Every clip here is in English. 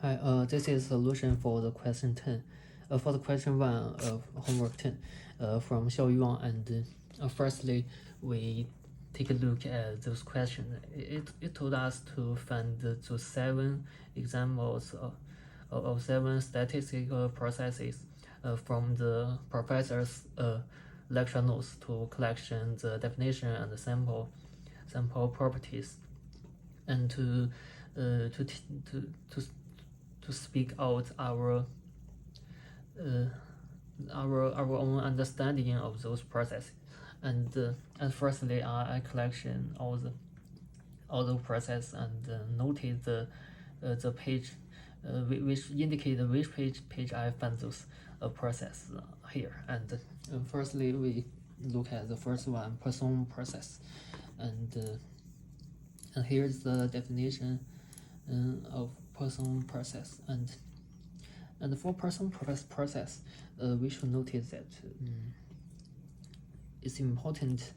Hi, this is solution for the question 10. For the question 1 of homework 10 from Hw10 and firstly, we take a look at those questions. It told us to find those 7 examples of 7 statistical processes from the professor's lecture notes to collection the definition and the sample properties, and to speak out our own understanding of those processes. And firstly, I collection all the process and noted the page which indicate which page I found those process here. And firstly, we look at the first one, person process, and here's the definition of person process. And for person process, we should notice that its important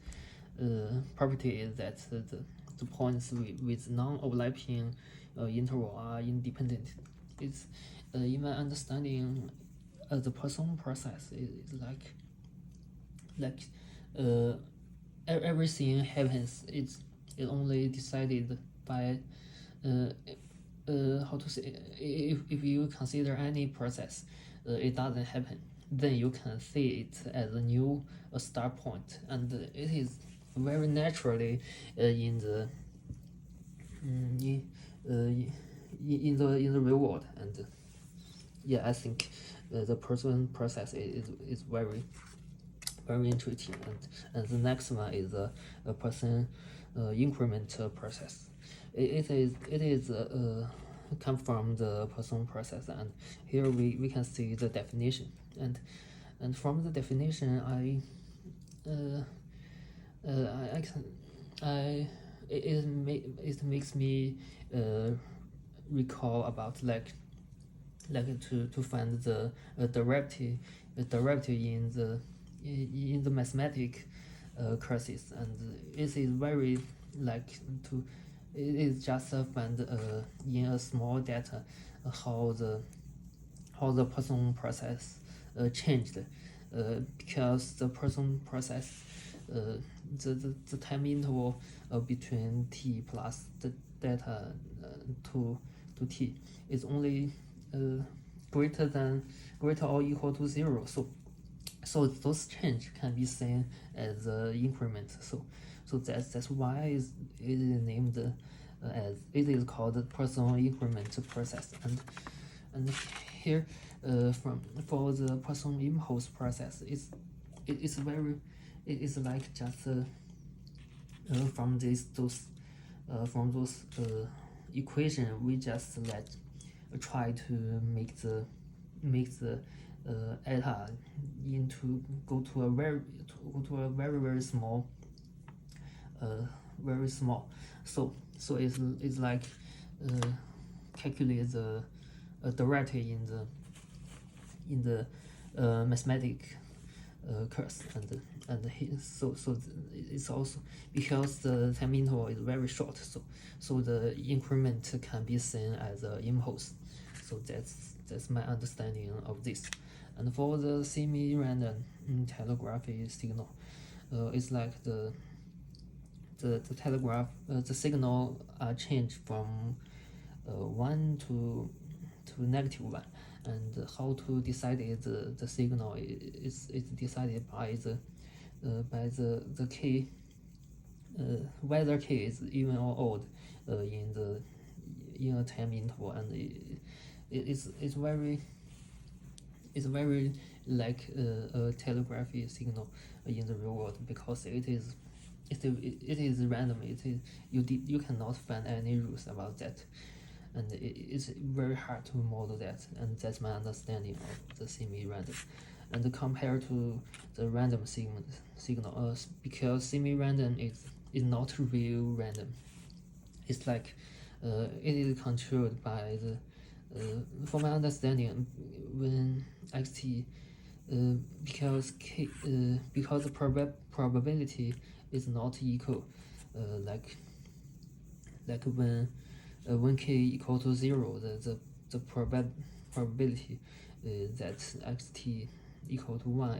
property is that the points with non-overlapping interval are independent. It's in my understanding, the person process is like everything happens. It's only decided by how to say, if you consider any process, it doesn't happen, then you can see it as a new start point, and it is very naturally in the real world. And yeah, I think the person process is very interesting. And the next one is a person increment process. It is come from the person process, and here we can see the definition. And from the definition, it makes me recall about like to find the derivative in the mathematic courses, and it is very like to. It is just find in a small data how the person process changed, because the person process the time interval between t plus the data to t is only greater or equal to 0. So those change can be seen as increment. So that's why it is named as it is called the person increment process. And here for the person impulse process, it is like just from those equation we just try to make the eta into go to a very small, very small. So it's like calculate the derivative in the mathematic course, and so it's also because the time interval is very short, so the increment can be seen as an impulse. So that's my understanding of this. And for the semi-random telegraphy signal, it's like the telegraph the signal change from 1 to -1, and how to decide the signal is decided by the k, whether k is even or odd in a time interval, and it's very like a telegraphy signal in the real world, because it is random. You cannot find any rules about that, and it's very hard to model that. And that's my understanding of the semi-random. And compared to the random signal, because semi-random is not real random. It's like it is controlled by the for my understanding, when xt because the probability is not equal, like when k equal to 0, the probability that xt equal to 1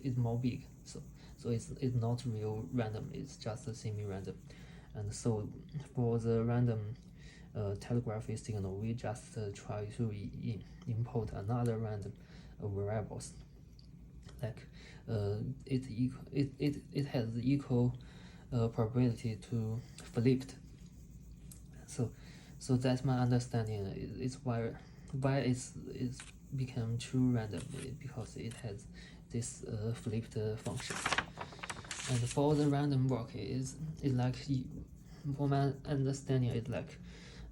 is more big. So it's not real random, it's just a semi-random. And so for the random telegraphy signal, we just try to import another random variables. Like it has equal probability to flipped. So that's my understanding. It's why it's become true random, because it has this flipped function. And for the random walk is like, for my understanding, it's like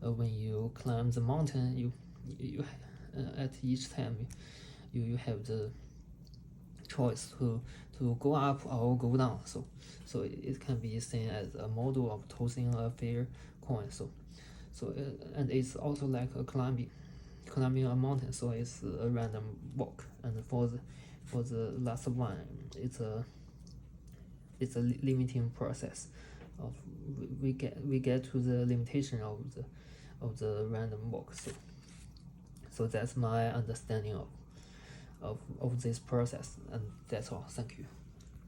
when you climb the mountain, you at each time you have the choice to go up or go down. So it can be seen as a model of tossing a fair coin. And it's also like a climbing a mountain. So it's a random walk. And for the last one, it's a limiting process of we get to the limitation of the random walk. So that's my understanding of this process, and that's all. Thank you.